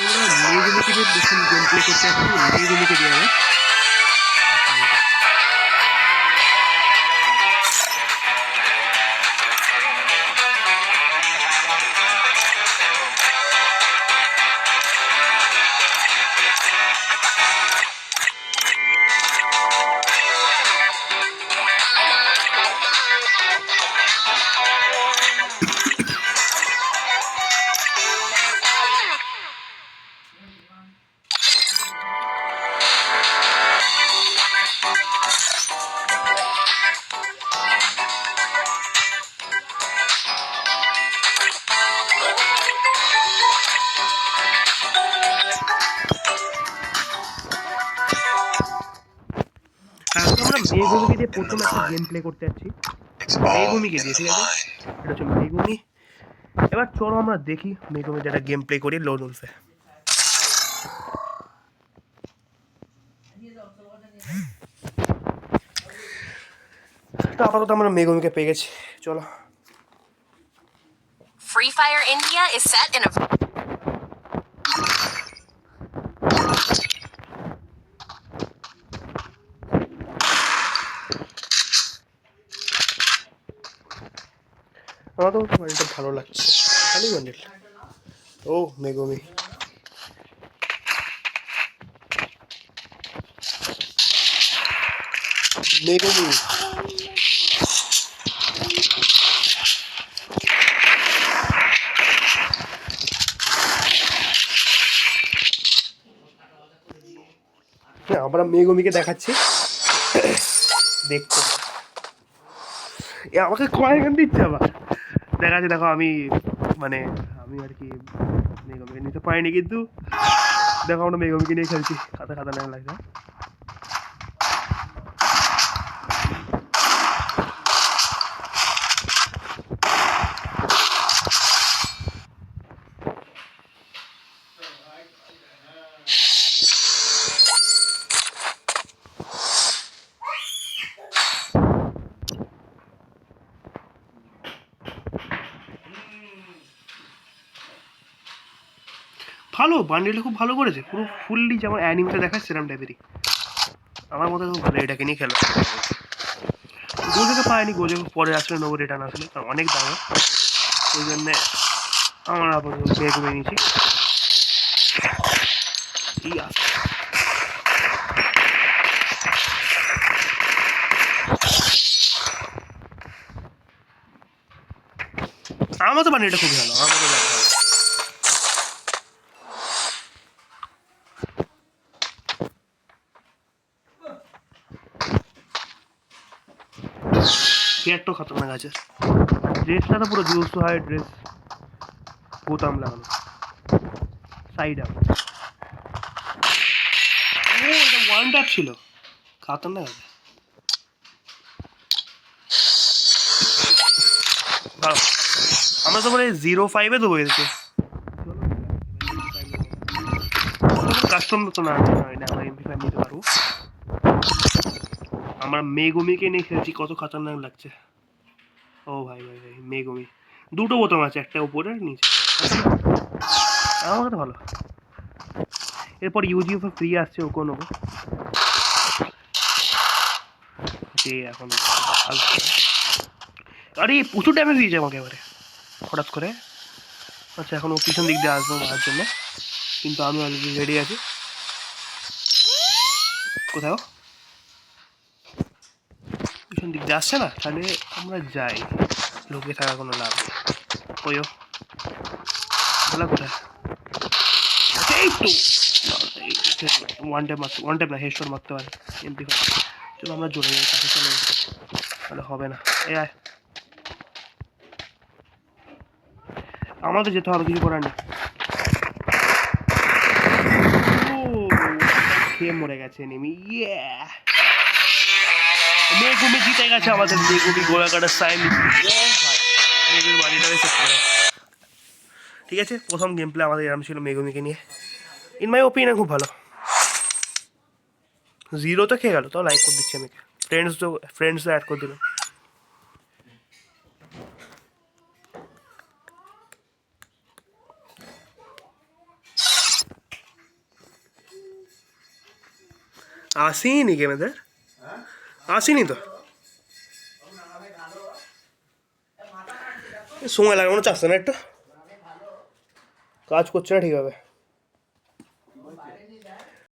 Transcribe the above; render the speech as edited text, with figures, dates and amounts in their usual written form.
মেগুমিকে দিয়ে প্রথম game play করতে আসছি, মেগুমিকে দিয়ে হবে। আমরা মেগুমিকে দিয়ে প্রথম একটা গেম প্লে করতে যাচ্ছি, মেগুমিকে দিয়ে, ঠিক আছে? এটা হচ্ছে মেগুমি। এবার চলো আমরা দেখি মেগুমি যেটা গেম প্লে করি লোন উলফে। তো আপাতত আমরা মেগুমিকে পেয়ে গেছি, চলো। Free Fire India is set in a আমার তো বান্ডেলটা ভালো লাগছে, ভালোই বান্ডেল। ও মেগুমি, মেগুমি আমরা মেগুমিকে দেখাচ্ছি, দেখতে আমাকে কয়েকখান দিচ্ছে আবার দেখাচ্ছে। দেখো আমি মানে আমি আর কি মেগুমিকে নিতে পারিনি, কিন্তু দেখো আমরা মেগুমিকে নিয়ে খেলছি, খাতা খাতা না লাগছে। ভালো বান্ডেলটা খুব ভালো করেছে, পুরো ফুললি যেমন অ্যানিমেটা দেখাচ্ছে সেরকম টাইপেরই। আমার মতো খুব ভালো, এটাকে নিয়ে খেলো। গোজোকে পায়নি, গোজো পরে আসলে নেবো, রিটার্ন আসলে কারণ অনেক দাম, ওই জন্যে আমার আপাতত মেগুমি নিয়েছি। এই আসে আমার তো বান্ডেলটা খুব ভালো, আমার তো ভালো। হেয়ারটাও খতরনাক আছে, ড্রেসটা তো পুরো জুস হয় ড্রেস, বোতাম লাগানো সাইড আপ। ও এটা ওয়ান ট্যাপ ছিল, খতরনাক আছে। ভালো, আমরা তো মানে 0-5 দেবো এদেরকে। কাস্টম তো না হয় না, আমরা MP5 নিতে পারবো। আমরা মেগুমিকে নিয়ে খেলছি, কত খতরনাক লাগছে। ও ভাই ভাই ভাই, মেগুমি দুটো বোতাম আছে, একটা উপরে নিচে, আমার তো ভালো। এরপর ইউজিএফ ফ্রি আসছে, ওকেও নেবো। এখন আরে প্রচুর ড্যামেজ দিয়েছে আমাকে এবারে হঠাৎ করে। আচ্ছা এখন ও পিছন দিক দিয়ে আসবো মারার জন্য, কিন্তু আমি অলরেডি রেডি আছি। কোথাও পিছন দিক দিয়ে আসছে না, তাহলে আমরা যাই, লুকিয়ে থাকা কোনো লাভ নেই। ওইও বলা কোথায়, আচ্ছা এই তো ওয়ান টাইম মারতে, ওয়ান টাইম না হেডশট মারতে পারে MP5। চলো আমরা জোরে যাই, কাছে চলে তাহলে হবে না। এ আয়, আমাদের যেতে হবে, কিছু করার নেই। খেয়ে মরে গেছে নেমি, মেগুমি জিতে গেছে আমাদের, মেগুমি গোলা কাটার সাইন। মেগুমির বাড়িটা বেশ ভালো। ঠিক আছে, প্রথম গেম প্লে আমাদের এরম ছিল মেগুমিকে নিয়ে, ইন মাই ওপিনিয়ন খুব ভালো। 0 তো খেয়ে গেল, তো লাইক করে দিচ্ছি আমি, ফ্রেন্ডস অ্যাড করে দিলাম। আসেনি গেমেদের, আসেনি তো, সময় লাগে মনে হচ্ছে আসছে না, একটু কাজ করছে না ঠিকভাবে।